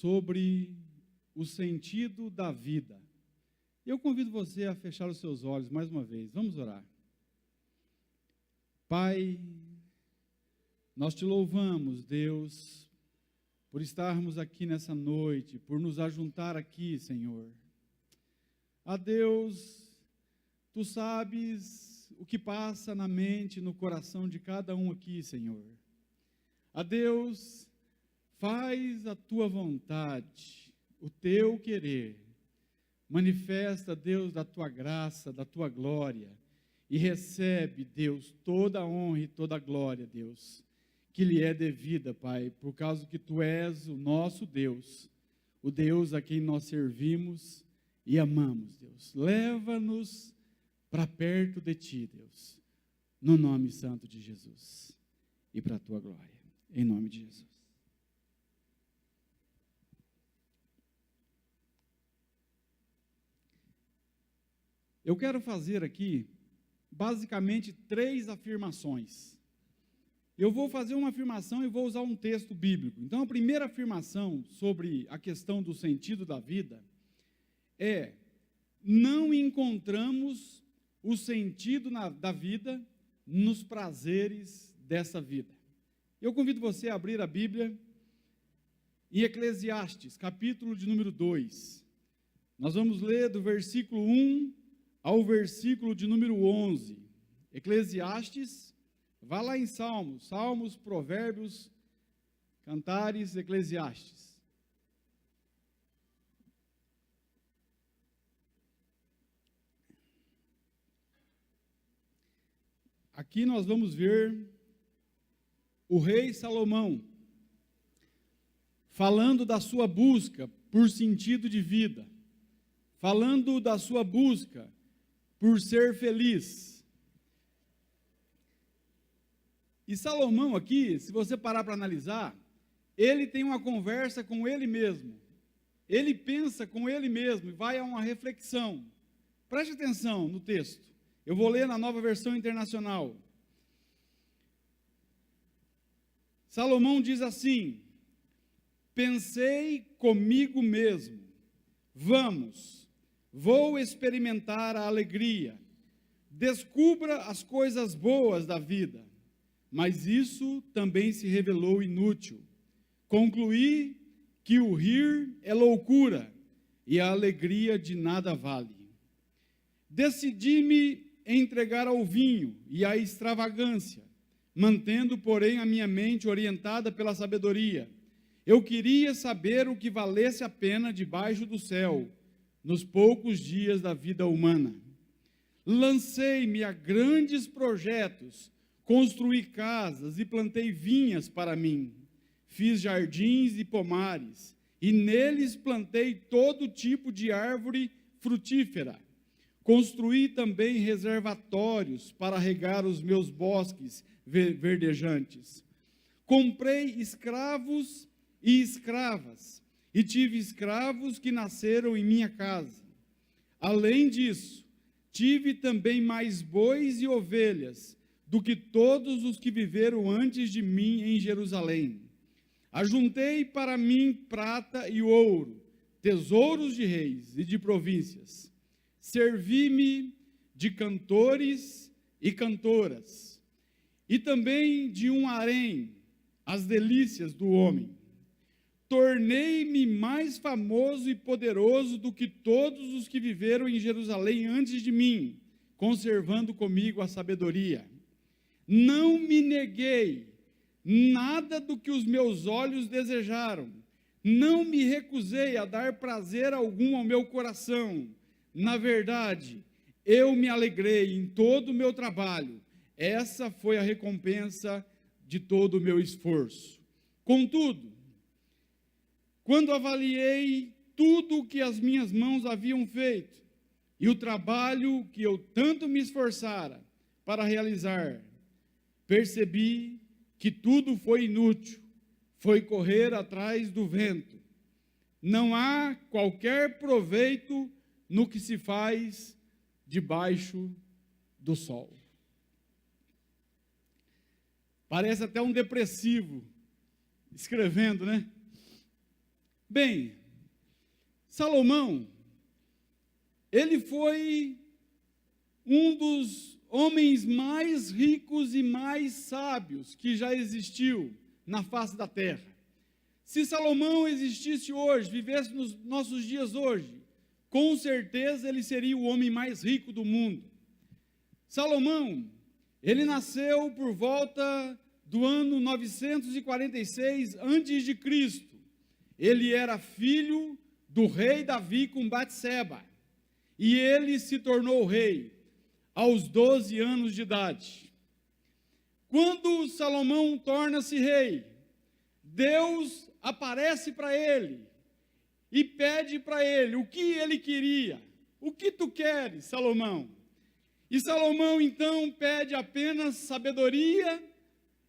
sobre o sentido da vida. Eu convido você a fechar os seus olhos mais uma vez. Vamos orar. Pai, nós te louvamos, Deus, por estarmos aqui nessa noite, por nos ajuntar aqui, Senhor. A Deus, Tu sabes o que passa na mente, no coração de cada um aqui, Senhor. A Deus, faz a Tua vontade, o Teu querer. Manifesta, Deus, da Tua graça, da Tua glória. E recebe, Deus, toda a honra e toda a glória, Deus, que lhe é devida, Pai, por causa que Tu és o nosso Deus, o Deus a quem nós servimos e amamos, Deus. Leva-nos para perto de Ti, Deus, no nome santo de Jesus e para a Tua glória, em nome de Jesus. Eu quero fazer aqui, basicamente, 3 afirmações. Eu vou fazer uma afirmação e vou usar um texto bíblico. Então, a primeira afirmação sobre a questão do sentido da vida é: não encontramos o sentido da vida nos prazeres dessa vida. Eu convido você a abrir a Bíblia em Eclesiastes, capítulo de número 2. Nós vamos ler do versículo 1 ao versículo de número 11. Eclesiastes, vá lá em Salmos, Provérbios, Cantares, Eclesiastes. Aqui nós vamos ver o rei Salomão falando da sua busca por sentido de vida, falando da sua busca por ser feliz. E Salomão aqui, se você parar para analisar, ele tem uma conversa com ele mesmo. Ele pensa com ele mesmo e vai a uma reflexão. Preste atenção no texto. Eu vou ler na Nova Versão Internacional. Salomão diz assim: pensei comigo mesmo, vou experimentar a alegria, descubra as coisas boas da vida, mas isso também se revelou inútil. Concluí que o rir é loucura e a alegria de nada vale. Decidi-me entregar ao vinho e à extravagância, mantendo, porém, a minha mente orientada pela sabedoria. Eu queria saber o que valesse a pena debaixo do céu, nos poucos dias da vida humana. Lancei-me a grandes projetos, construí casas e plantei vinhas para mim. Fiz jardins e pomares, e neles plantei todo tipo de árvore frutífera. Construí também reservatórios para regar os meus bosques verdejantes. Comprei escravos e escravas, e tive escravos que nasceram em minha casa. Além disso, tive também mais bois e ovelhas do que todos os que viveram antes de mim em Jerusalém. Ajuntei para mim prata e ouro, tesouros de reis e de províncias. Servi-me de cantores e cantoras, e também de um harém, as delícias do homem. Tornei-me mais famoso e poderoso do que todos os que viveram em Jerusalém antes de mim, conservando comigo a sabedoria. Não me neguei nada do que os meus olhos desejaram, não me recusei a dar prazer algum ao meu coração. Na verdade, eu me alegrei em todo o meu trabalho. Essa foi a recompensa de todo o meu esforço. Contudo, quando avaliei tudo o que as minhas mãos haviam feito e o trabalho que eu tanto me esforçara para realizar, percebi que tudo foi inútil, foi correr atrás do vento. Não há qualquer proveito no que se faz debaixo do sol. Parece até um depressivo escrevendo, né? Bem, Salomão, ele foi um dos homens mais ricos e mais sábios que já existiu na face da terra. Se Salomão existisse hoje, vivesse nos nossos dias hoje, com certeza ele seria o homem mais rico do mundo. Salomão, ele nasceu por volta do ano 946 a.C. Ele era filho do rei Davi com Batseba, e ele se tornou rei aos 12 anos de idade. Quando Salomão torna-se rei, Deus aparece para ele e pede para ele o que ele queria. O que tu queres, Salomão? E Salomão então pede apenas sabedoria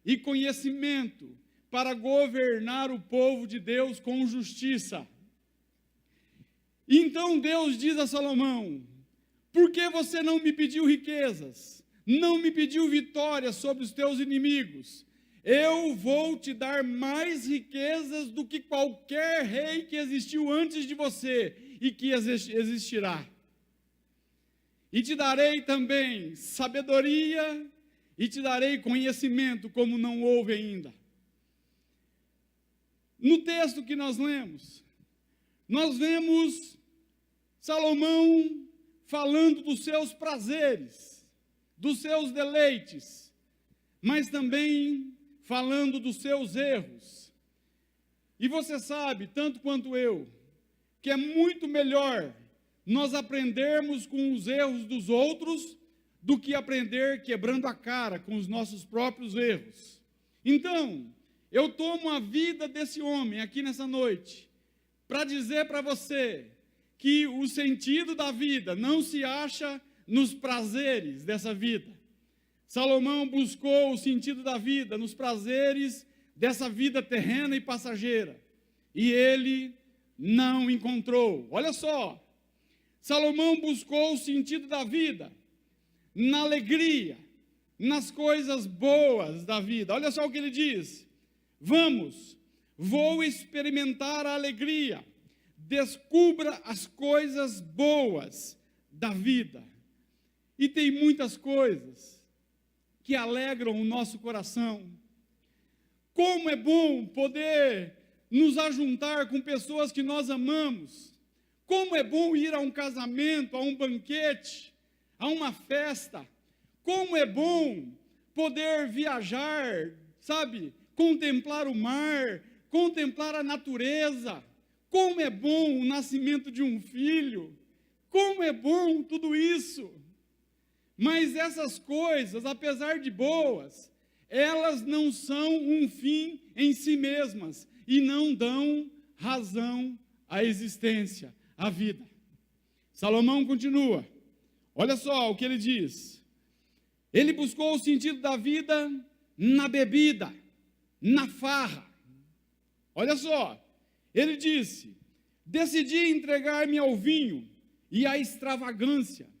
e conhecimento para governar o povo de Deus com justiça. Então Deus diz a Salomão: por que você não me pediu riquezas? Não me pediu vitória sobre os teus inimigos? Eu vou te dar mais riquezas do que qualquer rei que existiu antes de você e que existirá. E te darei também sabedoria e te darei conhecimento como não houve ainda. No texto que nós lemos, nós vemos Salomão falando dos seus prazeres, dos seus deleites, mas também falando dos seus erros. E você sabe, tanto quanto eu, que é muito melhor nós aprendermos com os erros dos outros do que aprender quebrando a cara com os nossos próprios erros. Então, eu tomo a vida desse homem aqui nessa noite para dizer para você que o sentido da vida não se acha nos prazeres dessa vida. Salomão buscou o sentido da vida nos prazeres dessa vida terrena e passageira, e ele não encontrou. Olha só, Salomão buscou o sentido da vida na alegria, nas coisas boas da vida. Olha só o que ele diz: vou experimentar a alegria, descubra as coisas boas da vida. E tem muitas coisas que alegram o nosso coração. Como é bom poder nos ajuntar com pessoas que nós amamos. Como é bom ir a um casamento, a um banquete, a uma festa. Como é bom poder viajar, sabe? Contemplar o mar, contemplar a natureza. Como é bom o nascimento de um filho. Como é bom tudo isso. Mas essas coisas, apesar de boas, elas não são um fim em si mesmas e não dão razão à existência, à vida. Salomão continua. Olha só o que ele diz. Ele buscou o sentido da vida na bebida, na farra. Olha só, ele disse: decidi entregar-me ao vinho e à extravagância.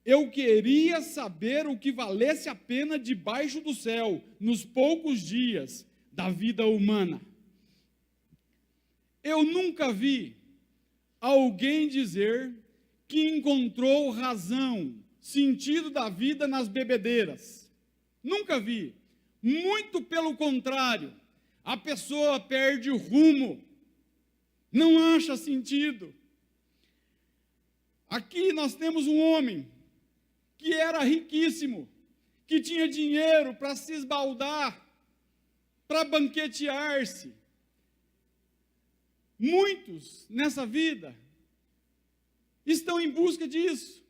Eu queria saber o que valesse a pena debaixo do céu, nos poucos dias da vida humana. Eu nunca vi alguém dizer que encontrou razão, sentido da vida nas bebedeiras. Nunca vi. Muito pelo contrário, a pessoa perde o rumo, não acha sentido. Aqui nós temos um homem que era riquíssimo, que tinha dinheiro para se esbaldar, para banquetear-se. Muitos nessa vida estão em busca disso.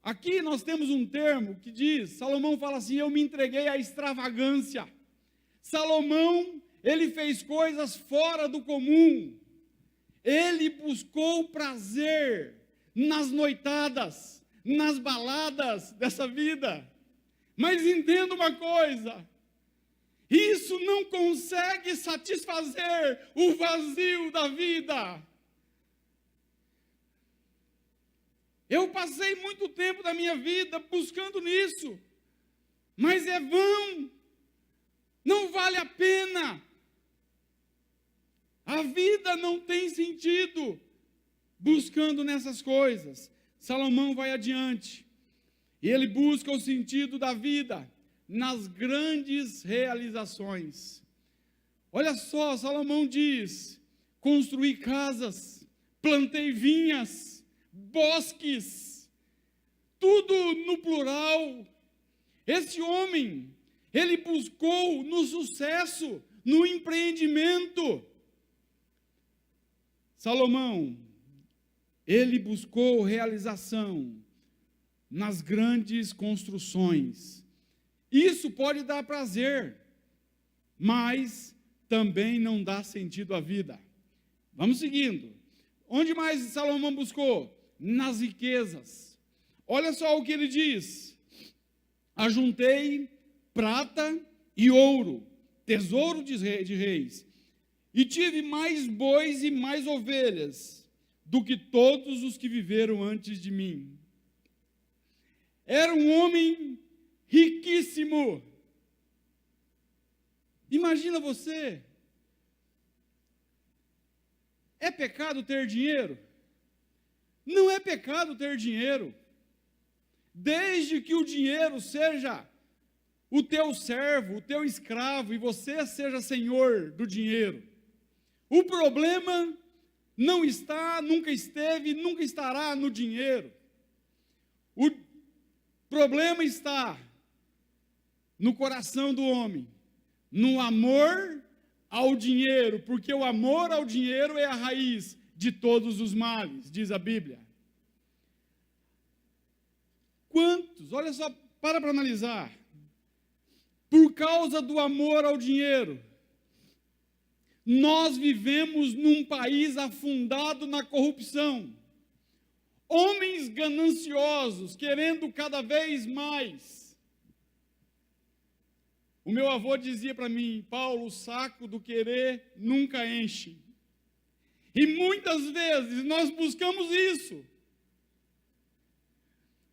Aqui nós temos um termo que diz, Salomão fala assim: eu me entreguei à extravagância. Salomão, ele fez coisas fora do comum. Ele buscou prazer nas noitadas, nas baladas dessa vida. Mas entenda uma coisa: isso não consegue satisfazer o vazio da vida. Eu passei muito tempo da minha vida buscando nisso, mas é vão, não vale a pena. A vida não tem sentido buscando nessas coisas. Salomão vai adiante. E ele busca o sentido da vida nas grandes realizações. Olha só, Salomão diz: construí casas, plantei vinhas, bosques, tudo no plural. Esse homem, ele buscou no sucesso, no empreendimento. Salomão, ele buscou realização nas grandes construções. Isso pode dar prazer, mas também não dá sentido à vida. Vamos seguindo. Onde mais Salomão buscou? Nas riquezas. Olha só o que ele diz: ajuntei prata e ouro, tesouro de reis, e tive mais bois e mais ovelhas do que todos os que viveram antes de mim. Era um homem riquíssimo. Imagina você. É pecado ter dinheiro? Não é pecado ter dinheiro, desde que o dinheiro seja o teu servo, o teu escravo, e você seja senhor do dinheiro. O problema não está, nunca esteve, nunca estará no dinheiro. O problema está no coração do homem, no amor ao dinheiro, porque o amor ao dinheiro é a raiz de todos os males, diz a Bíblia. Quantos, olha só, para analisar, por causa do amor ao dinheiro, nós vivemos num país afundado na corrupção, homens gananciosos, querendo cada vez mais. O meu avô dizia para mim: Paulo, o saco do querer nunca enche. E muitas vezes nós buscamos isso.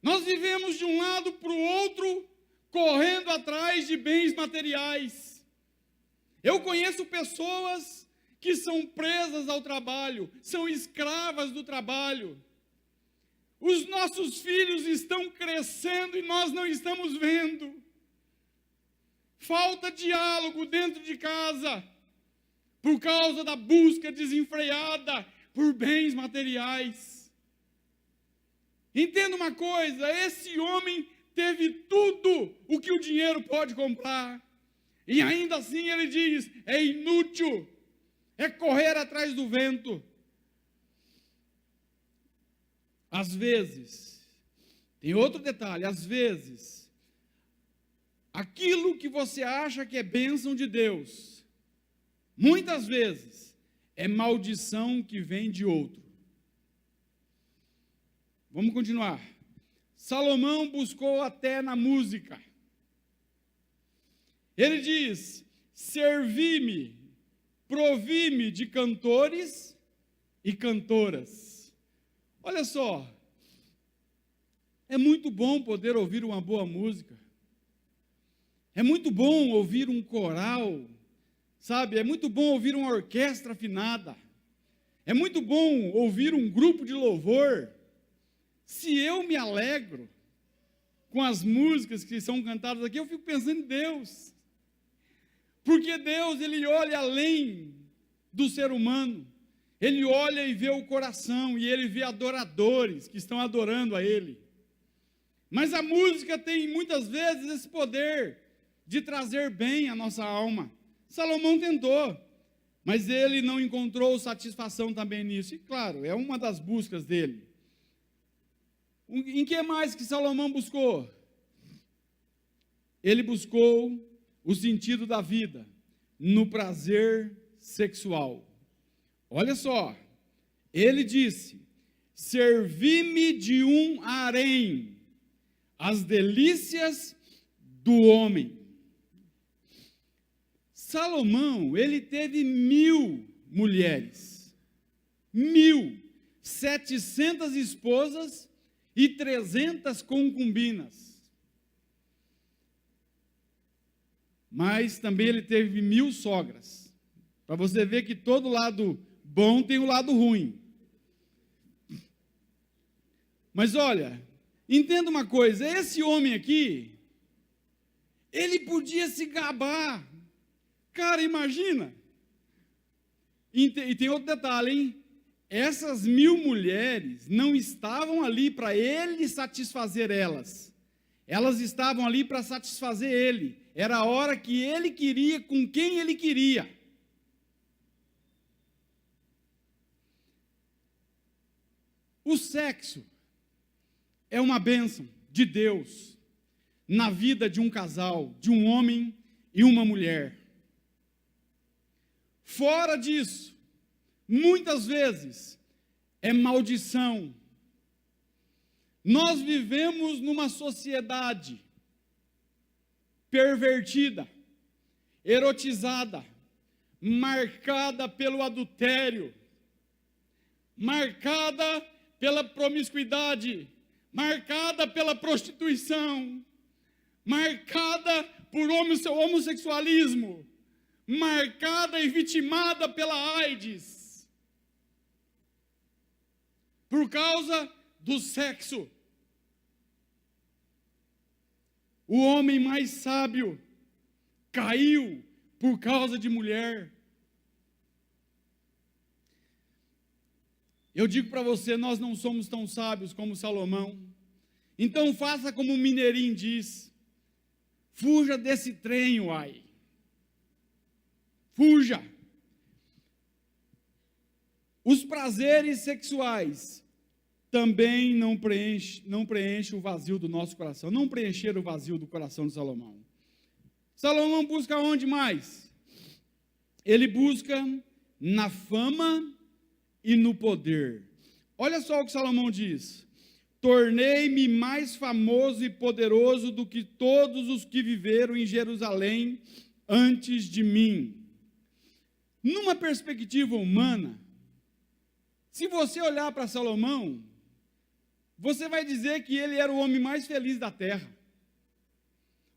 Nós vivemos de um lado para o outro, correndo atrás de bens materiais. Eu conheço pessoas que são presas ao trabalho, são escravas do trabalho. Os nossos filhos estão crescendo e nós não estamos vendo. Falta diálogo dentro de casa, por causa da busca desenfreada por bens materiais. Entenda uma coisa: esse homem teve tudo o que o dinheiro pode comprar, e ainda assim ele diz: é inútil, é correr atrás do vento. Às vezes, tem outro detalhe, às vezes, aquilo que você acha que é bênção de Deus, muitas vezes, é maldição que vem de outro. Vamos continuar. Salomão buscou até na música. Ele diz: servi-me, provi-me de cantores e cantoras. Olha só, é muito bom poder ouvir uma boa música. É muito bom ouvir um coral, sabe? É muito bom ouvir uma orquestra afinada. É muito bom ouvir um grupo de louvor. Se eu me alegro com as músicas que são cantadas aqui, eu fico pensando em Deus. Porque Deus, Ele olha além do ser humano. Ele olha e vê o coração, e Ele vê adoradores que estão adorando a Ele. Mas a música tem muitas vezes esse poder de trazer bem a nossa alma. Salomão tentou, mas ele não encontrou satisfação também nisso. E claro, é uma das buscas dele. Em que mais que Salomão buscou? Ele buscou o sentido da vida no prazer sexual. Olha só, ele disse: servi-me de um harém, as delícias do homem. Salomão, ele teve 1000 mulheres, 1.700 esposas e 300 concubinas. Mas também ele teve 1000 sogras, Para você ver que todo lado bom tem o lado ruim. Mas olha, entenda uma coisa, esse homem aqui, ele podia se gabar. Cara, imagina. E tem outro detalhe, hein? Essas 1000 mulheres não estavam ali para ele satisfazer elas. Elas estavam ali para satisfazer ele. Era a hora que ele queria, com quem ele queria. O sexo é uma bênção de Deus na vida de um casal, de um homem e uma mulher. Fora disso, muitas vezes é maldição. Nós vivemos numa sociedade pervertida, erotizada, marcada pelo adultério, marcada pela promiscuidade, marcada pela prostituição, marcada por homossexualismo, marcada e vitimada pela AIDS, por causa do sexo. O homem mais sábio caiu por causa de mulher. Eu digo para você, nós não somos tão sábios como Salomão. Então faça como o Mineirinho diz. Fuja desse trem, uai. Fuja. Os prazeres sexuais também não preenche o vazio do nosso coração. Não preencheram o vazio do coração de Salomão. Salomão busca onde mais? Ele busca na fama e no poder. Olha só o que Salomão diz: tornei-me mais famoso e poderoso do que todos os que viveram em Jerusalém antes de mim. Numa perspectiva humana, se você olhar para Salomão, você vai dizer que ele era o homem mais feliz da terra.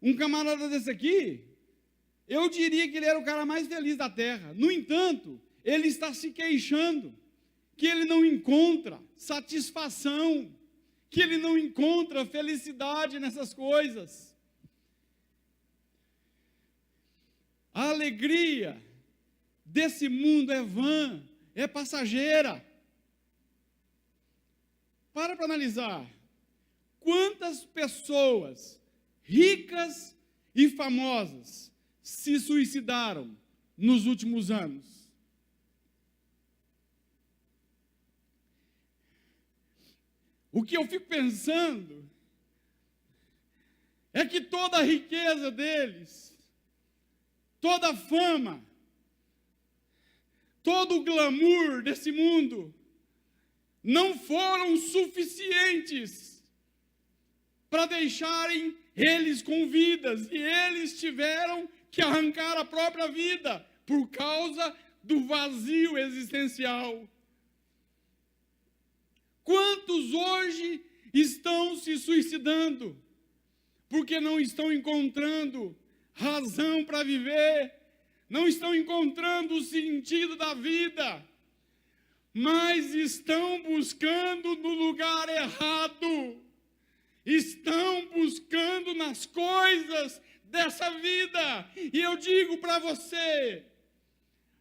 Um camarada desse aqui, eu diria que ele era o cara mais feliz da terra. No entanto, ele está se queixando que ele não encontra satisfação, que ele não encontra felicidade nessas coisas. A alegria desse mundo é vã, é passageira. Para analisar, quantas pessoas ricas e famosas se suicidaram nos últimos anos? O que eu fico pensando é que toda a riqueza deles, toda a fama, todo o glamour desse mundo não foram suficientes para deixarem eles com vidas, e eles tiveram que arrancar a própria vida por causa do vazio existencial. Quantos hoje estão se suicidando porque não estão encontrando razão para viver, não estão encontrando o sentido da vida, mas estão buscando no lugar errado, estão buscando nas coisas dessa vida. E eu digo para você,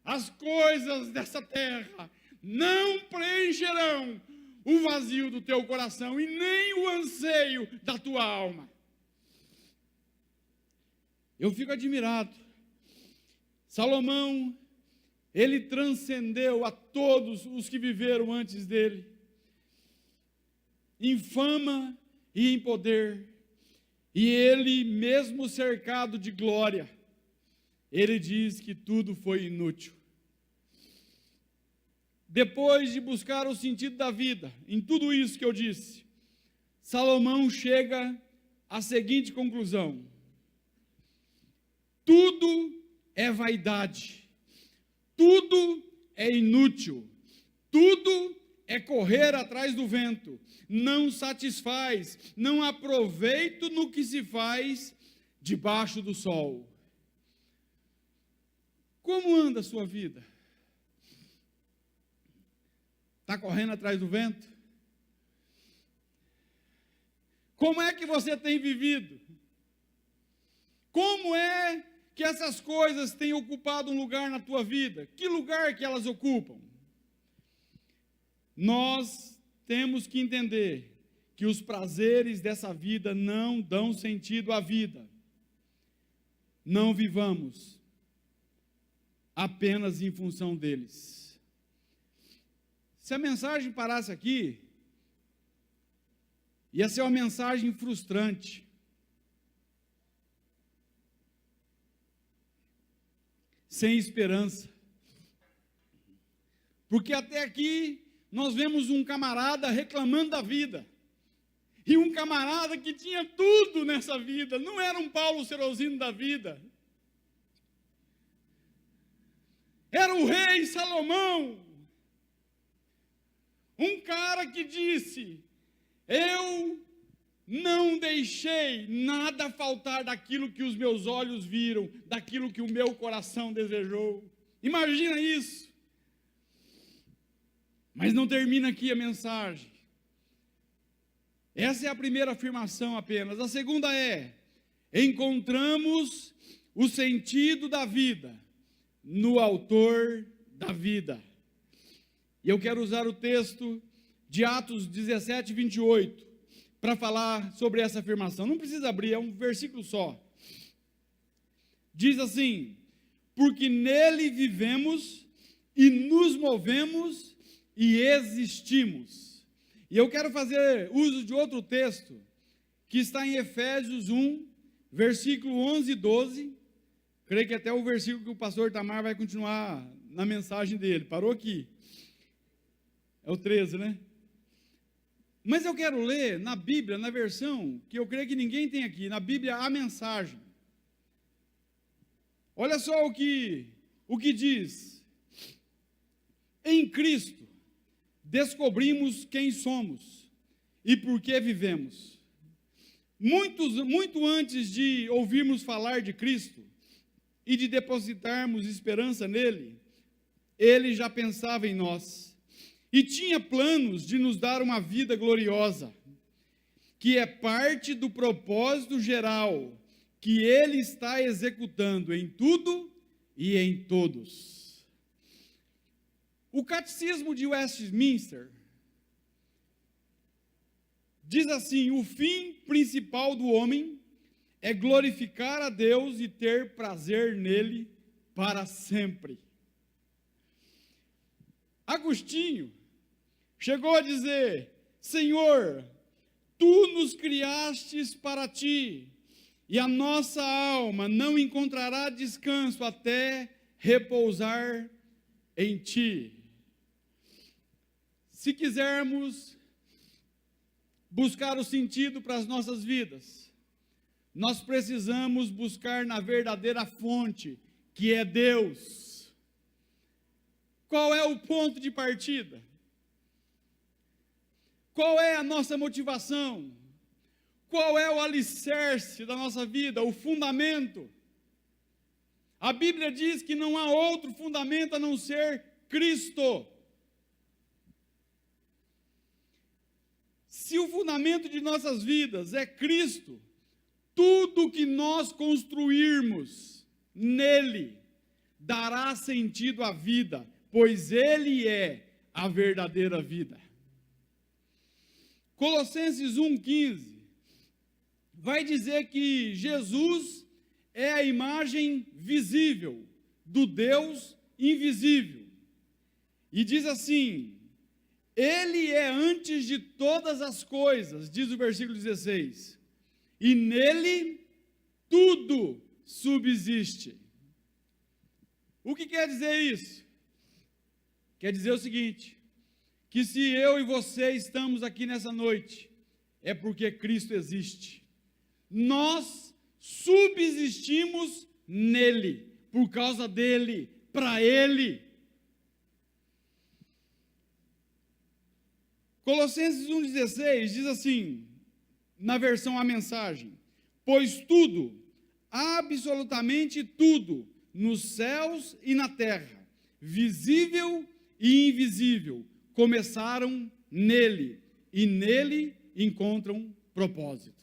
as coisas dessa terra não preencherão o vazio do teu coração e nem o anseio da tua alma. Eu fico admirado. Salomão, ele transcendeu a todos os que viveram antes dele, em fama e em poder, e ele, mesmo cercado de glória, ele diz que tudo foi inútil. Depois de buscar o sentido da vida, em tudo isso que eu disse, Salomão chega à seguinte conclusão: tudo é vaidade, tudo é inútil, tudo é correr atrás do vento, não satisfaz, não há proveito no que se faz debaixo do sol. Como anda a sua vida? Está correndo atrás do vento? Como é que você tem vivido? Como é que essas coisas têm ocupado um lugar na tua vida? Que lugar que elas ocupam? Nós temos que entender que os prazeres dessa vida não dão sentido à vida. Não vivamos apenas em função deles. Se a mensagem parasse aqui, ia ser uma mensagem frustrante. Sem esperança. Porque até aqui nós vemos um camarada reclamando da vida. E um camarada que tinha tudo nessa vida. Não era um Paulo Serozino da vida. Era o rei Salomão. Um cara que disse: eu não deixei nada faltar daquilo que os meus olhos viram, daquilo que o meu coração desejou. Imagina isso. Mas não termina aqui a mensagem. Essa é a primeira afirmação apenas. A segunda é: encontramos o sentido da vida no autor da vida. E eu quero usar o texto de Atos 17, 28, para falar sobre essa afirmação. Não precisa abrir, é um versículo só. Diz assim: porque nele vivemos e nos movemos e existimos. E eu quero fazer uso de outro texto, que está em Efésios 1, versículo 11 e 12. Creio que até o versículo que o pastor Tamar vai continuar na mensagem dele. Parou aqui. É o 13, né? Mas eu quero ler na Bíblia, na versão que eu creio que ninguém tem aqui, na Bíblia, a mensagem. Olha só o que diz. Em Cristo, descobrimos quem somos e por que vivemos. Muito antes de ouvirmos falar de Cristo e de depositarmos esperança nele, ele já pensava em nós. E tinha planos de nos dar uma vida gloriosa, que é parte do propósito geral que ele está executando em tudo e em todos. O Catecismo de Westminster diz assim: o fim principal do homem é glorificar a Deus e ter prazer nele para sempre. Agostinho chegou a dizer: Senhor, tu nos criastes para ti, e a nossa alma não encontrará descanso até repousar em ti. Se quisermos buscar o sentido para as nossas vidas, nós precisamos buscar na verdadeira fonte, que é Deus. Qual é o ponto de partida? Qual é a nossa motivação? Qual é o alicerce da nossa vida, o fundamento? A Bíblia diz que não há outro fundamento a não ser Cristo. Se o fundamento de nossas vidas é Cristo, tudo que nós construirmos nele dará sentido à vida, pois ele é a verdadeira vida. Colossenses 1,15 vai dizer que Jesus é a imagem visível do Deus invisível. E diz assim: ele é antes de todas as coisas, diz o versículo 16, e nele tudo subsiste. O que quer dizer isso? Quer dizer o seguinte: que se eu e você estamos aqui nessa noite, é porque Cristo existe. Nós subsistimos nele, por causa dele, para ele. Colossenses 1,16 diz assim, na versão A Mensagem: pois tudo, absolutamente tudo, nos céus e na terra, visível e invisível, começaram nele, e nele encontram propósito.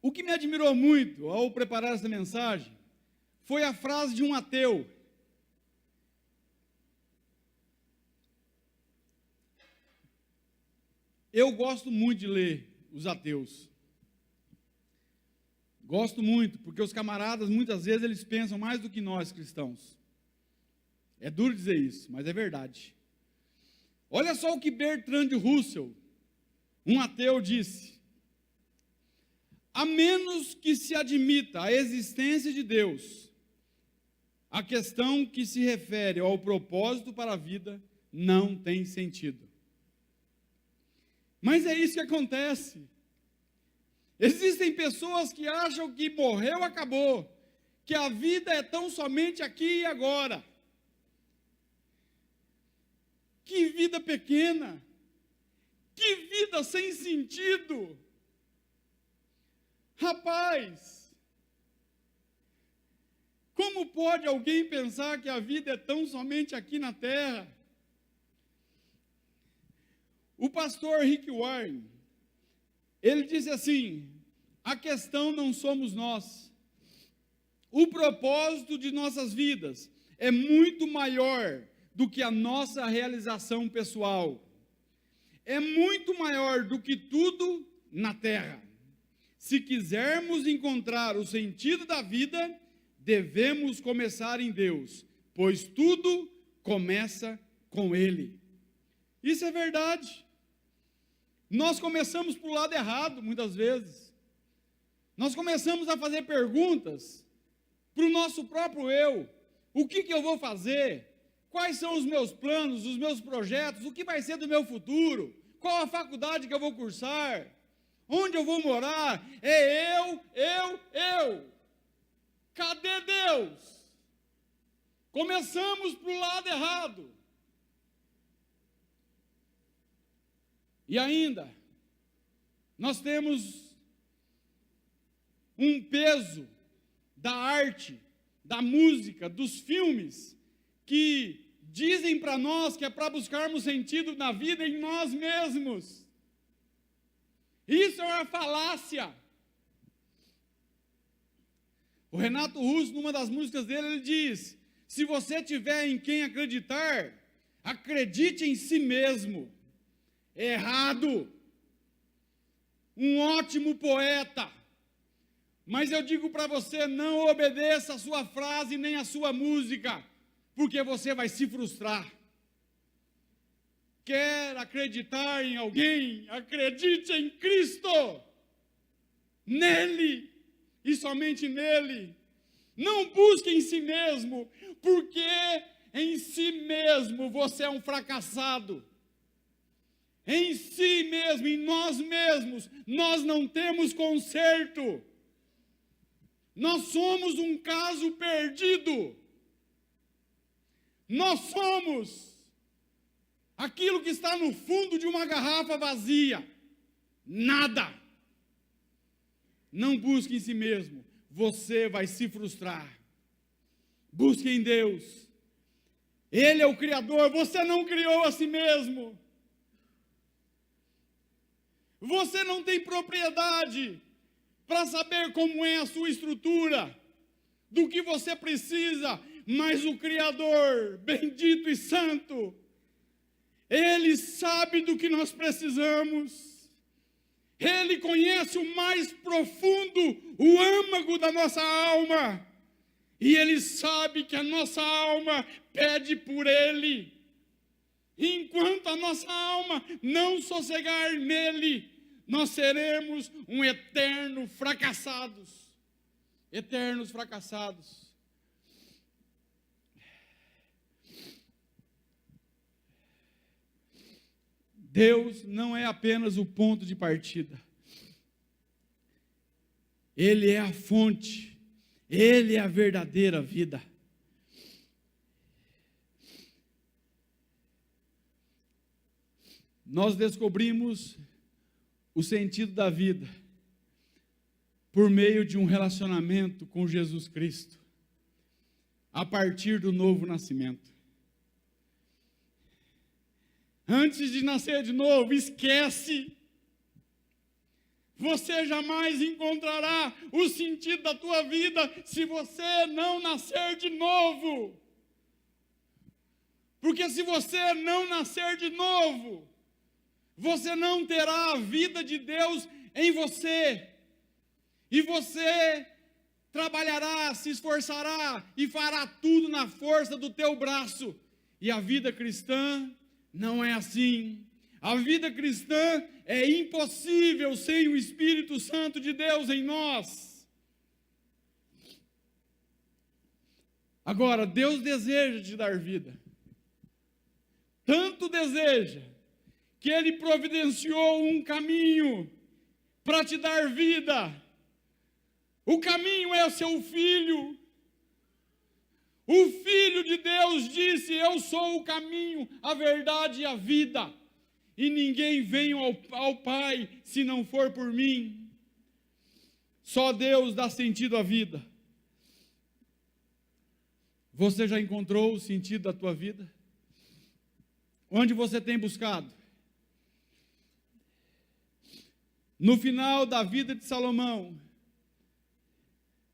O que me admirou muito ao preparar essa mensagem foi a frase de um ateu. Eu gosto muito de ler os ateus. Gosto muito, porque os camaradas, muitas vezes, eles pensam mais do que nós cristãos. É duro dizer isso, mas é verdade. Olha só o que Bertrand Russell, um ateu, disse: a menos que se admita a existência de Deus, a questão que se refere ao propósito para a vida não tem sentido. Mas é isso que acontece. Existem pessoas que acham que morreu, acabou, que a vida é tão somente aqui e agora. Que vida pequena, que vida sem sentido. Rapaz, como pode alguém pensar que a vida é tão somente aqui na terra? O pastor Rick Warren, ele disse assim: a questão não somos nós. O propósito de nossas vidas é muito maior do que a nossa realização pessoal. É muito maior do que tudo na terra. Se quisermos encontrar o sentido da vida, devemos começar em Deus, pois tudo começa com Ele. Isso é verdade. Nós começamos para o lado errado, muitas vezes. Nós começamos a fazer perguntas para o nosso próprio eu. O que eu vou fazer? Quais são os meus planos, os meus projetos? O que vai ser do meu futuro? Qual a faculdade que eu vou cursar? Onde eu vou morar? É eu. Cadê Deus? Começamos para o lado errado. E ainda, nós temos um peso da arte, da música, dos filmes, que dizem para nós que é para buscarmos sentido na vida em nós mesmos. Isso é uma falácia. O Renato Russo, numa das músicas dele, ele diz: se você tiver em quem acreditar, acredite em si mesmo. Errado. Um ótimo poeta. Mas eu digo para você, não obedeça a sua frase nem a sua música, porque você vai se frustrar. Quer acreditar em alguém? Acredite em Cristo. Nele e somente nele. Não busque em si mesmo, porque em si mesmo você é um fracassado. Em si mesmo, em nós mesmos, nós não temos conserto. Nós somos um caso perdido. Nós somos aquilo que está no fundo de uma garrafa vazia. Nada. Não busque em si mesmo. Você vai se frustrar. Busque em Deus. Ele é o Criador. Você não criou a si mesmo. Você não tem propriedade para saber como é a sua estrutura, do que você precisa, mas o Criador, bendito e santo, Ele sabe do que nós precisamos. Ele conhece o mais profundo, o âmago da nossa alma, e Ele sabe que a nossa alma pede por Ele. Enquanto a nossa alma não sossegar nele, nós seremos um eterno fracassados. Eternos fracassados. Deus não é apenas o ponto de partida. Ele é a fonte. Ele é a verdadeira vida. Nós descobrimos o sentido da vida por meio de um relacionamento com Jesus Cristo, a partir do novo nascimento. Antes de nascer de novo, esquece. Você jamais encontrará o sentido da tua vida se você não nascer de novo. Porque se você não nascer de novo, você não terá a vida de Deus em você. E você trabalhará, se esforçará e fará tudo na força do teu braço. E a vida cristã não é assim. A vida cristã é impossível sem o Espírito Santo de Deus em nós. Agora, Deus deseja te dar vida. Tanto deseja que Ele providenciou um caminho para te dar vida. O caminho é o seu Filho. O Filho de Deus disse: eu sou o caminho, a verdade e a vida. E ninguém vem ao Pai se não for por mim. Só Deus dá sentido à vida. Você já encontrou o sentido da tua vida? Onde você tem buscado? No final da vida de Salomão,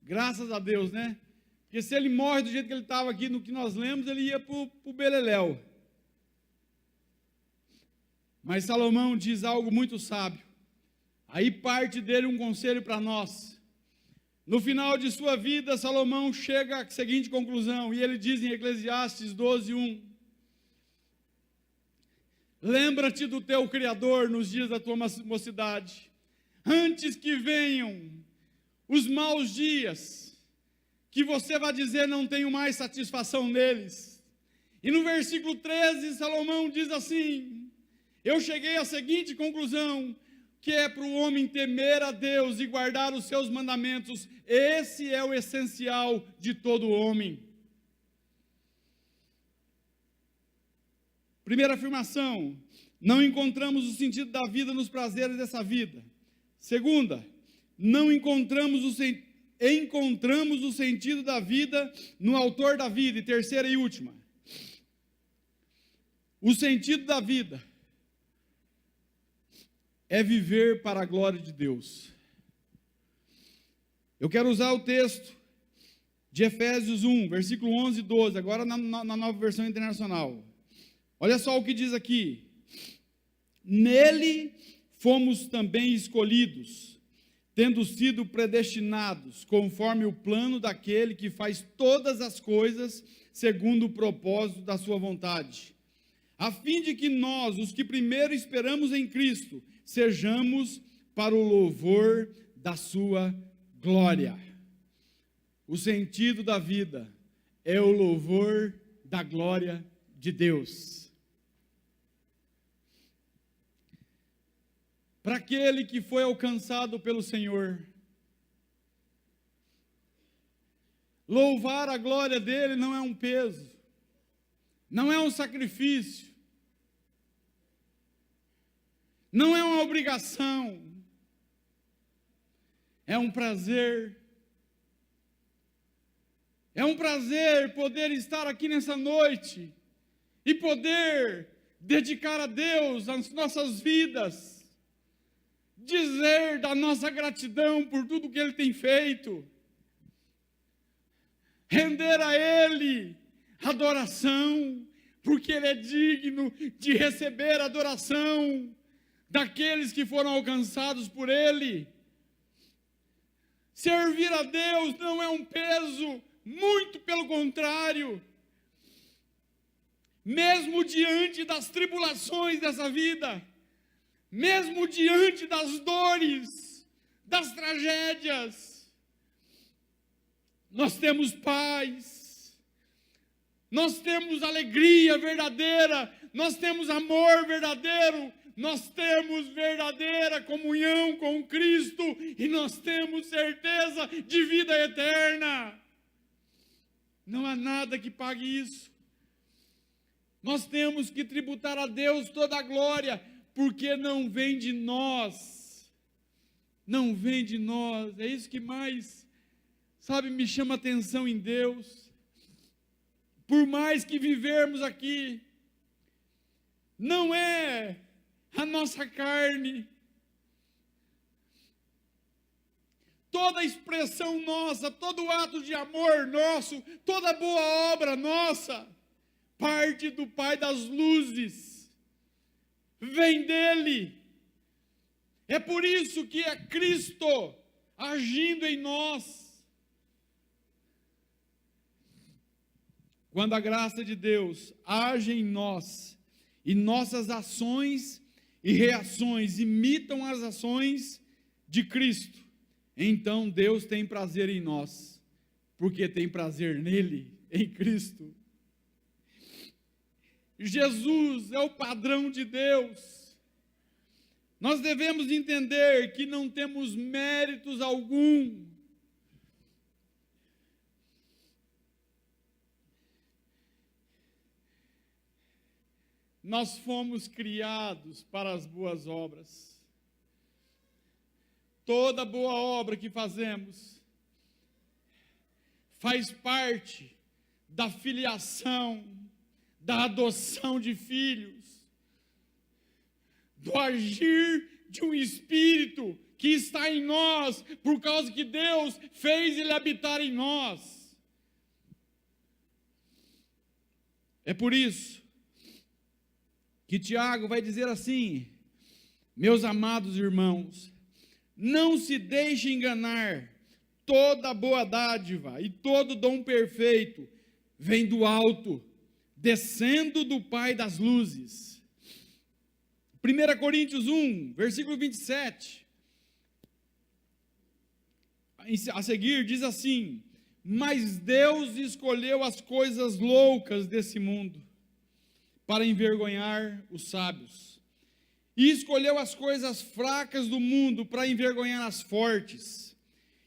graças a Deus, né? Porque se ele morre do jeito que ele estava aqui, no que nós lemos, ele ia para o beleléu. Mas Salomão diz algo muito sábio. Aí parte dele um conselho para nós. No final de sua vida, Salomão chega à seguinte conclusão, e ele diz em Eclesiastes 12:1: lembra-te do teu Criador nos dias da tua mocidade, antes que venham os maus dias, que você vai dizer: não tenho mais satisfação neles. E no versículo 13, Salomão diz assim: eu cheguei à seguinte conclusão, que é para o homem temer a Deus e guardar os seus mandamentos. Esse é o essencial de todo homem. Primeira afirmação: não encontramos o sentido da vida nos prazeres dessa vida. Segunda, não encontramos o sentido da vida no autor da vida. E terceira e última, o sentido da vida é viver para a glória de Deus. Eu quero usar o texto de Efésios 1, versículo 11 e 12, agora na nova versão internacional. Olha só o que diz aqui: nele fomos também escolhidos, tendo sido predestinados, conforme o plano daquele que faz todas as coisas segundo o propósito da sua vontade, a fim de que nós, os que primeiro esperamos em Cristo, sejamos para o louvor da sua glória. O sentido da vida é o louvor da glória de Deus. Para aquele que foi alcançado pelo Senhor, louvar a glória dele não é um peso, não é um sacrifício, não é uma obrigação, é um prazer. É um prazer poder estar aqui nessa noite e poder dedicar a Deus as nossas vidas, dizer da nossa gratidão por tudo que Ele tem feito, render a Ele adoração, porque Ele é digno de receber a adoração daqueles que foram alcançados por Ele. Servir a Deus não é um peso, muito pelo contrário. Mesmo diante das tribulações dessa vida, mesmo diante das dores, das tragédias, nós temos paz, nós temos alegria verdadeira, nós temos amor verdadeiro, nós temos verdadeira comunhão com Cristo e nós temos certeza de vida eterna. Não há nada que pague isso. Nós temos que tributar a Deus toda a glória, porque não vem de nós, não vem de nós. É isso que mais, sabe, me chama atenção em Deus. Por mais que vivermos aqui, não é a nossa carne. Toda expressão nossa, todo ato de amor nosso, toda boa obra nossa, parte do Pai das luzes, vem dele. É por isso que é Cristo agindo em nós. Quando a graça de Deus age em nós, e nossas ações e reações imitam as ações de Cristo, então Deus tem prazer em nós, porque tem prazer nele, em Cristo. Jesus é o padrão de Deus. Nós devemos entender que não temos méritos algum. Nós fomos criados para as boas obras. Toda boa obra que fazemos faz parte da filiação, da adoção de filhos, do agir de um Espírito que está em nós, por causa que Deus fez ele habitar em nós. É por isso que Tiago vai dizer assim: meus amados irmãos, não se deixe enganar, toda boa dádiva e todo dom perfeito vem do alto, descendo do Pai das luzes. 1 Coríntios 1, versículo 27, a seguir diz assim: mas Deus escolheu as coisas loucas desse mundo, para envergonhar os sábios, e escolheu as coisas fracas do mundo, para envergonhar as fortes.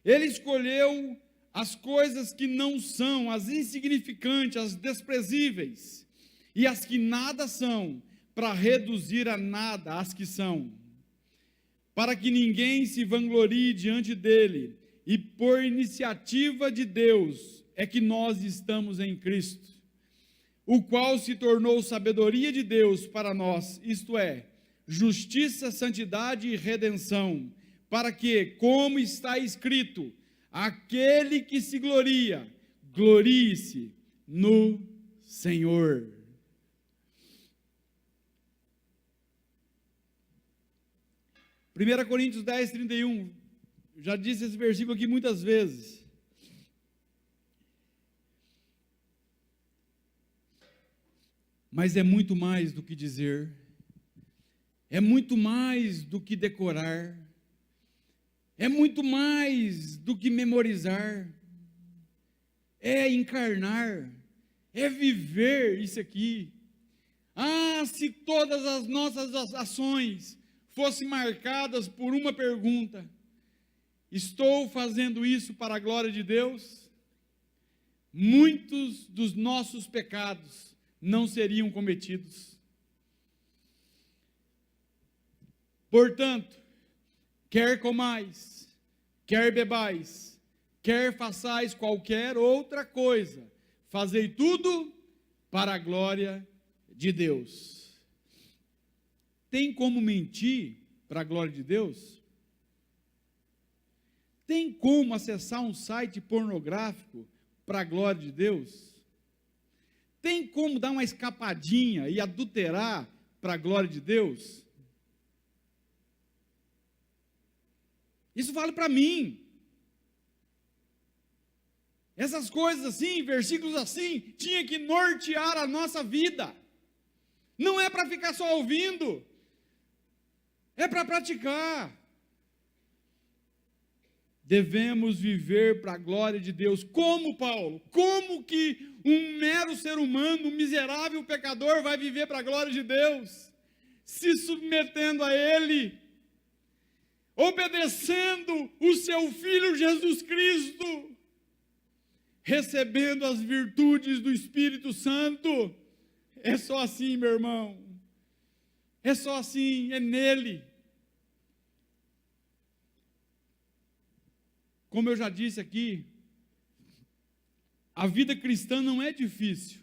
Ele escolheu as coisas que não são, as insignificantes, as desprezíveis, e as que nada são, para reduzir a nada as que são, para que ninguém se vanglorie diante dele, e por iniciativa de Deus é que nós estamos em Cristo, o qual se tornou sabedoria de Deus para nós, isto é, justiça, santidade e redenção, para que, como está escrito, aquele que se gloria, glorie-se no Senhor. Primeira Coríntios 10, 31, já disse esse versículo aqui muitas vezes. Mas é muito mais do que dizer, é muito mais do que decorar, é muito mais do que memorizar, é encarnar, é viver isso aqui. Ah, se todas as nossas ações fossem marcadas por uma pergunta: estou fazendo isso para a glória de Deus? Muitos dos nossos pecados não seriam cometidos. Portanto, quer comais, quer bebais, quer façais qualquer outra coisa, fazei tudo para a glória de Deus. Tem como mentir para a glória de Deus? Tem como acessar um site pornográfico para a glória de Deus? Tem como dar uma escapadinha e adulterar para a glória de Deus? Isso vale para mim. Essas coisas assim, versículos assim, tinha que nortear a nossa vida. Não é para ficar só ouvindo, é para praticar. Devemos viver para a glória de Deus. Como, Paulo? Como que um mero ser humano, um miserável pecador vai viver para a glória de Deus? Se submetendo a Ele, obedecendo o seu Filho Jesus Cristo, recebendo as virtudes do Espírito Santo. É só assim, meu irmão. É só assim, é nele. como eu já disse aqui, a vida cristã não é difícil.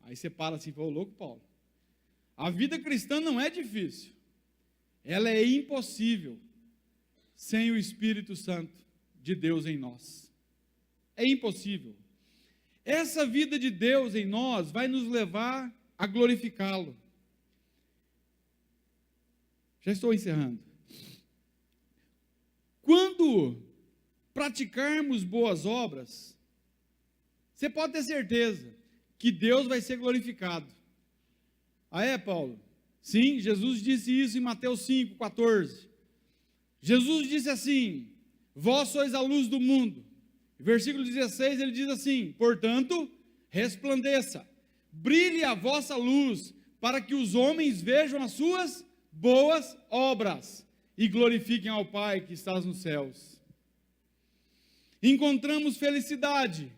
Aí você para assim, ô louco, Paulo. A vida cristã não é difícil. Ela é impossível sem o Espírito Santo de Deus em nós. É impossível. Essa vida de Deus em nós vai nos levar a glorificá-lo. Já estou encerrando. Quando praticarmos boas obras, você pode ter certeza que Deus vai ser glorificado. Ah, é, Paulo? Sim, Jesus disse isso em Mateus 5,14. Jesus disse assim: vós sois a luz do mundo. Versículo 16, ele diz assim: portanto, resplandeça, brilhe a vossa luz, para que os homens vejam as suas boas obras e glorifiquem ao Pai que está nos céus. Encontramos felicidade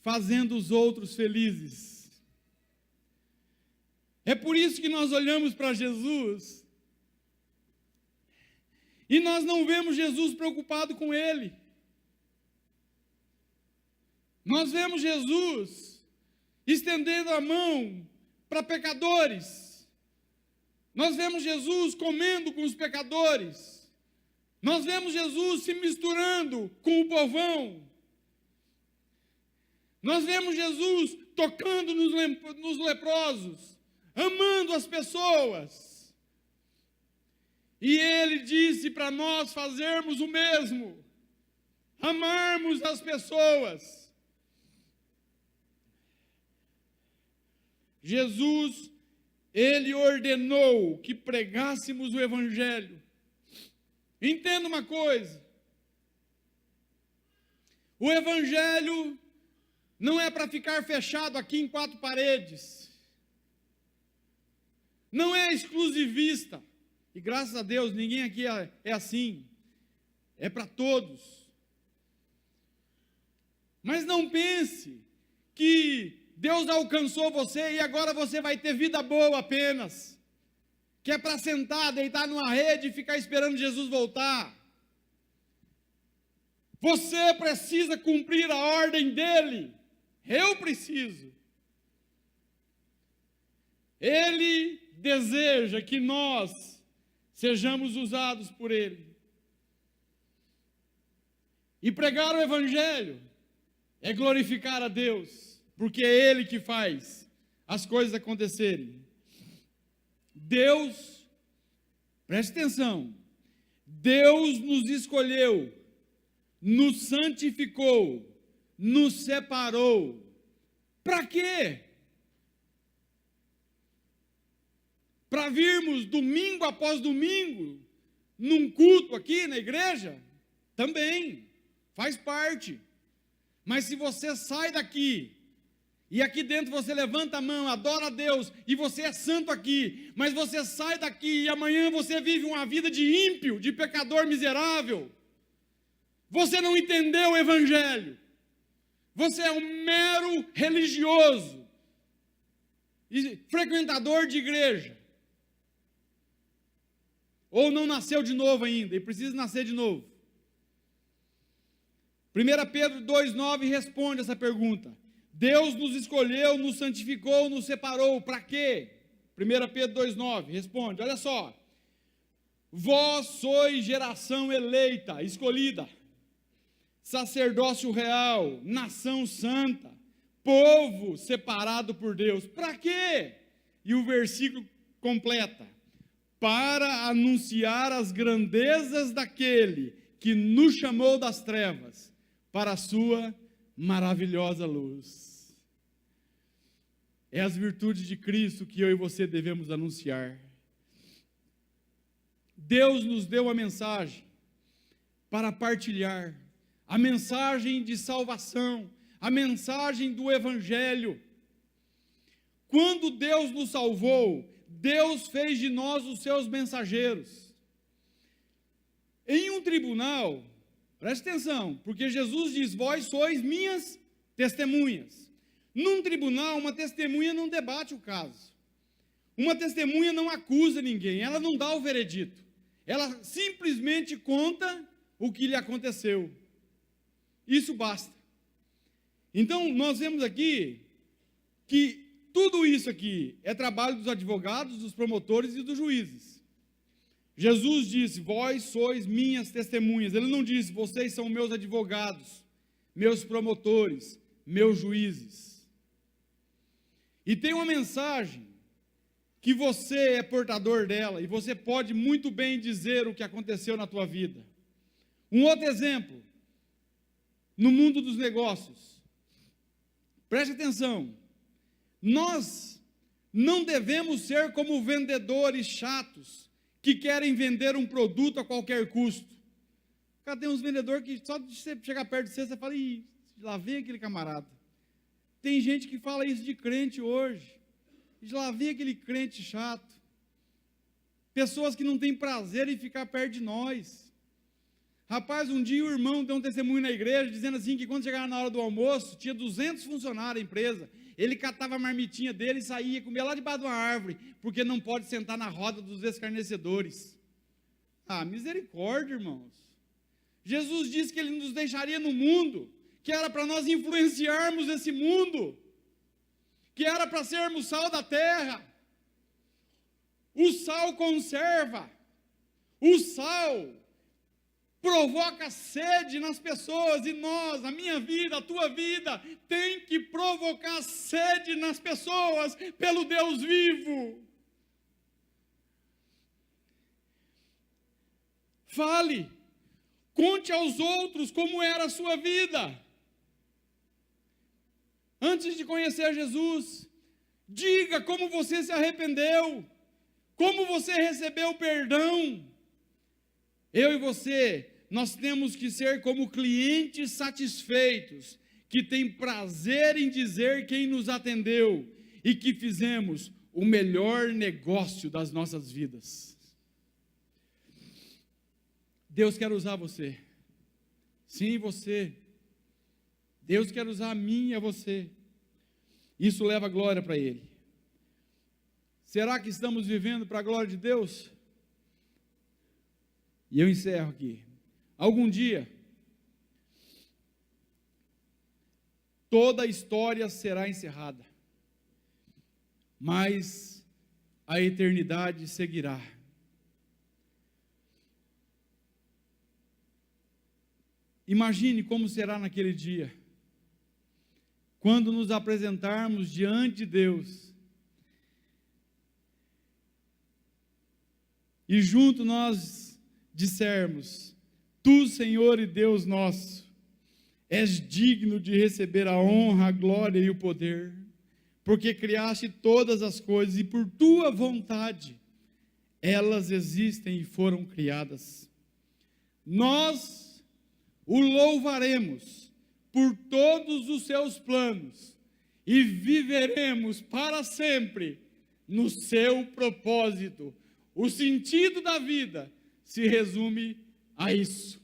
fazendo os outros felizes. É por isso que nós olhamos para Jesus e nós não vemos Jesus preocupado com ele. Nós vemos Jesus estendendo a mão para pecadores. Nós vemos Jesus comendo com os pecadores. Nós vemos Jesus se misturando com o povão. Nós vemos Jesus tocando nos leprosos, amando as pessoas. E ele disse para nós fazermos o mesmo, amarmos as pessoas. Jesus, ele ordenou que pregássemos o Evangelho. Entenda uma coisa: o Evangelho não é para ficar fechado aqui em quatro paredes, não é exclusivista, e graças a Deus ninguém aqui é assim, é para todos. Mas não pense que Deus alcançou você e agora você vai ter vida boa apenas, que é para sentar, deitar numa rede e ficar esperando Jesus voltar. Você precisa cumprir a ordem dele. Eu preciso. Ele deseja que nós sejamos usados por ele. E pregar o Evangelho é glorificar a Deus, porque é ele que faz as coisas acontecerem. Deus, preste atenção, Deus nos escolheu, nos santificou, nos separou. Para quê? Para virmos domingo após domingo num culto aqui na igreja? Também, faz parte. Mas se você sai daqui e aqui dentro você levanta a mão, adora a Deus, e você é santo aqui, mas você sai daqui e amanhã você vive uma vida de ímpio, de pecador miserável, você não entendeu o Evangelho. Você é um mero religioso e frequentador de igreja. Ou não nasceu de novo ainda e precisa nascer de novo. 1 Pedro 2,9 responde essa pergunta. Deus nos escolheu, nos santificou, nos separou. Para quê? 1 Pedro 2,9 responde, olha só. Vós sois geração eleita, escolhida, sacerdócio real, nação santa, povo separado por Deus. Para quê? E o versículo completa: para anunciar as grandezas daquele que nos chamou das trevas para a sua maravilhosa luz. É as virtudes de Cristo que eu e você devemos anunciar. Deus nos deu a mensagem para partilhar, a mensagem de salvação, a mensagem do Evangelho. Quando Deus nos salvou, Deus fez de nós os seus mensageiros. Em um tribunal, preste atenção, porque Jesus diz, vós sois minhas testemunhas. Num tribunal, uma testemunha não debate o caso. Uma testemunha não acusa ninguém, ela não dá o veredito. Ela simplesmente conta o que lhe aconteceu. Isso basta. Então, nós vemos aqui que tudo isso aqui é trabalho dos advogados, dos promotores e dos juízes. Jesus disse: vós sois minhas testemunhas. Ele não disse: vocês são meus advogados, meus promotores, meus juízes. E tem uma mensagem que você é portador dela, e você pode muito bem dizer o que aconteceu na tua vida. Um outro exemplo, no mundo dos negócios. Preste atenção, nós não devemos ser como vendedores chatos, que querem vender um produto a qualquer custo. Cara, tem uns vendedores que só de você chegar perto de você fala: ih, lá vem aquele camarada. Tem gente que fala isso de crente hoje. Lá vem aquele crente chato. Pessoas que não têm prazer em ficar perto de nós. Rapaz, um dia o irmão deu um testemunho na igreja, dizendo assim, que quando chegava na hora do almoço, tinha 200 funcionários na empresa, ele catava a marmitinha dele e saía, comia lá debaixo de uma árvore, porque não pode sentar na roda dos escarnecedores. Ah, misericórdia, irmãos. Jesus disse que ele nos deixaria no mundo, que era para nós influenciarmos esse mundo, que era para sermos sal da terra. O sal conserva, o sal provoca sede nas pessoas, e nós, a minha vida, a tua vida, tem que provocar sede nas pessoas pelo Deus vivo. Fale, conte aos outros como era a sua vida. Antes de conhecer Jesus, diga como você se arrependeu, como você recebeu perdão. Eu e você, nós temos que ser como clientes satisfeitos, que têm prazer em dizer quem nos atendeu e que fizemos o melhor negócio das nossas vidas. Deus quer usar você. Sim, você. Deus quer usar a mim e a você. Isso leva glória para Ele. Será que estamos vivendo para a glória de Deus? E eu encerro aqui. Algum dia, toda a história será encerrada, mas a eternidade seguirá. Imagine como será naquele dia, quando nos apresentarmos diante de Deus, e junto nós dissermos: Tu, Senhor e Deus nosso, és digno de receber a honra, a glória e o poder, porque criaste todas as coisas e por Tua vontade elas existem e foram criadas. Nós o louvaremos por todos os seus planos e viveremos para sempre no seu propósito. O sentido da vida se resume a isso.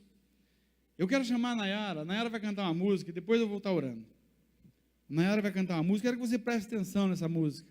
Eu quero chamar a Nayara. A Nayara vai cantar uma música e depois eu vou estar orando. A Nayara vai cantar uma música. Quero que você preste atenção nessa música.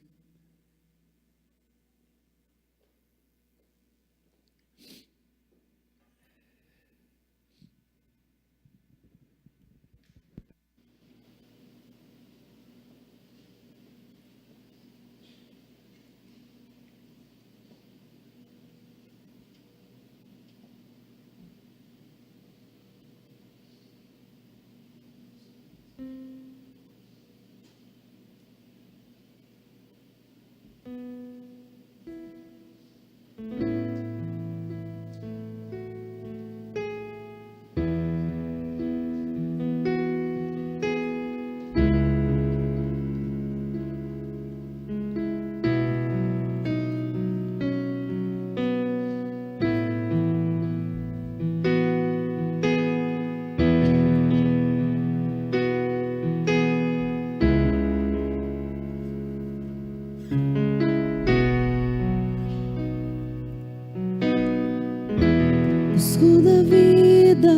Busco da vida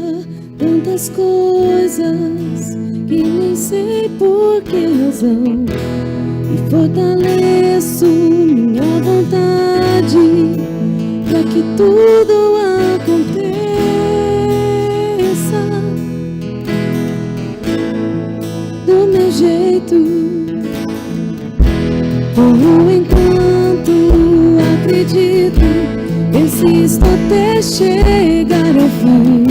tantas coisas que nem sei por que razão, e fortaleço minha vontade para que tudo aconteça. perdido, persisto até chegar ao fim,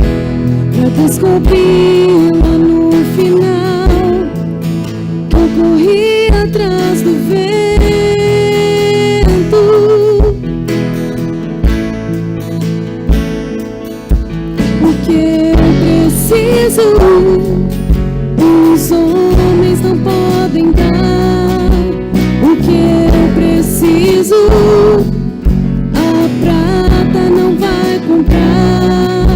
pra descobrir lá no final. Eu corri atrás do vento. O que eu preciso, os homens não podem dar. O que eu preciso, a prata não vai comprar.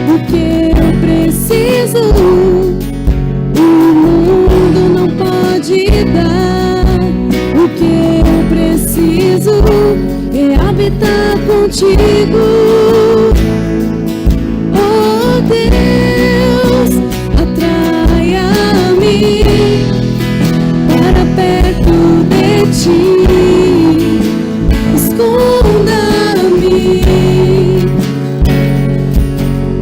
O que eu preciso, o mundo não pode dar. O que eu preciso é habitar contigo. Oh Deus, atraia-me para perto de ti, esconda-me.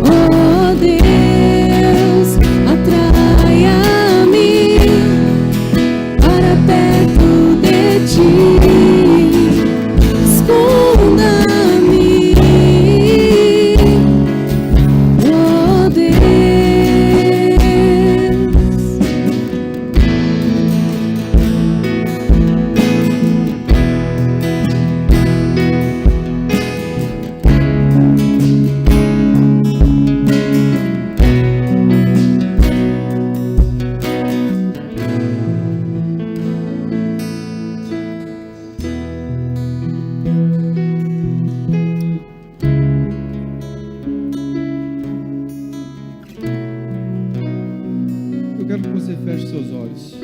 Oh Deus, atraia-me para perto de ti, esconda-me. Oh Eu quero que você feche seus olhos.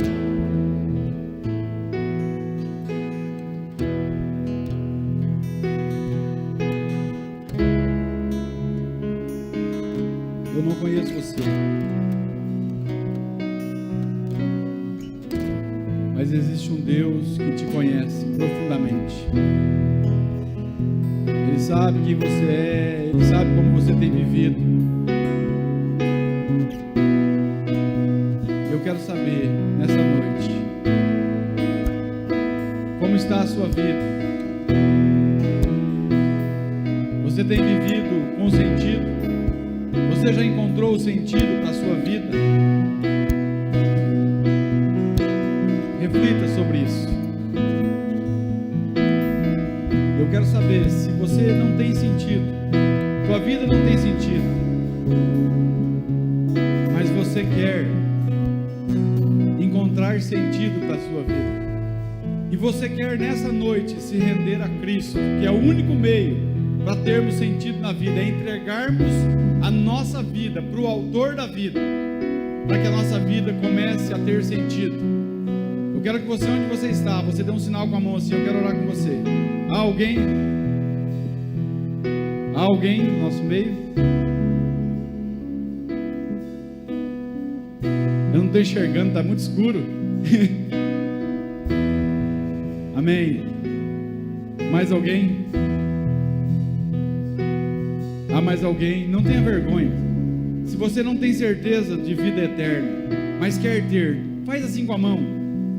Eu não conheço você, mas existe um Deus que te conhece profundamente. Ele sabe quem você é, Ele sabe como você tem vivido. Eu quero saber, nessa noite, como está a sua vida. Você tem vivido com sentido? Você já encontrou o sentido para a sua vida? Reflita sobre isso. Eu quero saber se você não tem sentido, sua vida não tem sentido, mas você quer encontrar sentido para a sua vida, e você quer nessa noite se render a Cristo, que é o único meio para termos sentido na vida, é entregarmos a nossa vida para o autor da vida, para que a nossa vida comece a ter sentido. Eu quero que você, onde você está, você dê um sinal com a mão assim, eu quero orar com você. Há alguém? Há alguém no nosso meio? Eu não estou enxergando, está muito escuro. Amém. Mais alguém? Há mais alguém? Não tenha vergonha. Se você não tem certeza de vida eterna, mas quer ter, faz assim com a mão.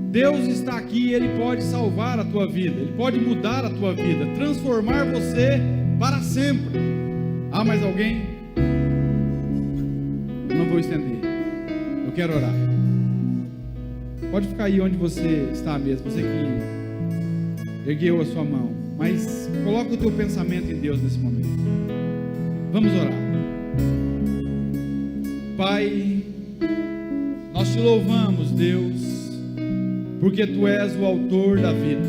Deus está aqui, Ele pode salvar a tua vida, Ele pode mudar a tua vida, transformar você para sempre. Há mais alguém? Eu não vou estender. Eu quero orar. Pode ficar aí onde você está mesmo, você que ergueu a sua mão, mas coloca o teu pensamento em Deus nesse momento. Vamos orar. Pai, nós te louvamos, Deus, porque Tu és o autor da vida.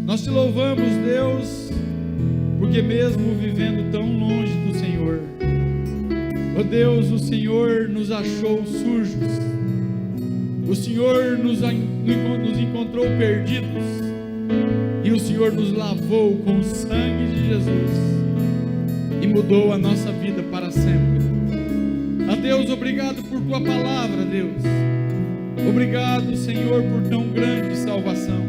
Nós te louvamos, Deus, porque mesmo vivendo tão longe do Senhor, ó Deus, o Senhor nos achou sujos, o Senhor nos encontrou perdidos, e o Senhor nos lavou com o sangue de Jesus e mudou a nossa vida para sempre. A Deus, obrigado por Tua palavra, Deus. Obrigado, Senhor, por tão grande salvação.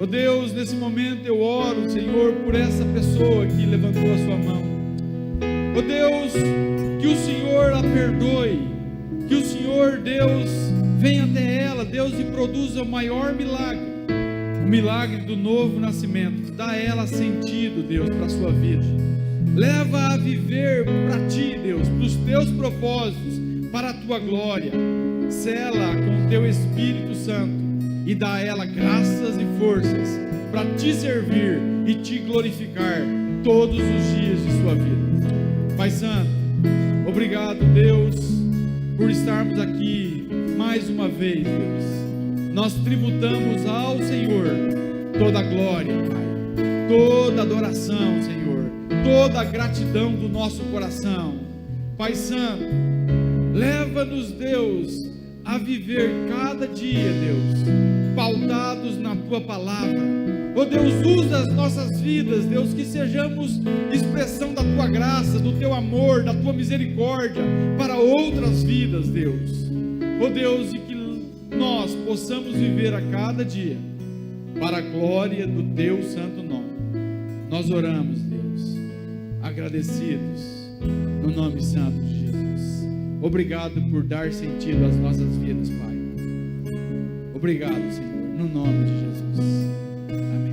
Ó Deus, nesse momento eu oro, Senhor, por essa pessoa que levantou a sua mão. Ó Deus, que o Senhor a perdoe, que o Senhor, Deus, venha até ela, Deus, e produza o maior milagre. o milagre do novo nascimento. Dá a ela sentido, Deus, para a sua vida. Leva a viver para ti, Deus, para os teus propósitos, para a tua glória. Sela com o teu Espírito Santo e dá a ela graças e forças para te servir e te glorificar todos os dias de sua vida. Pai Santo, obrigado, Deus, por estarmos aqui mais uma vez, Deus. Nós tributamos ao Senhor toda a glória, Pai, toda adoração, Senhor, toda a gratidão do nosso coração. Pai Santo, leva-nos, Deus, a viver cada dia, Deus, pautados na tua palavra. Oh Deus, usa as nossas vidas, Deus, que sejamos expressão da tua graça, do teu amor, da tua misericórdia para outras vidas, Deus. Oh Deus, e que nós possamos viver a cada dia para a glória do teu santo nome. Nós oramos, Deus, agradecidos no nome santo de Jesus. Obrigado por dar sentido às nossas vidas, Pai. Obrigado, Senhor, no nome de Jesus. Amém.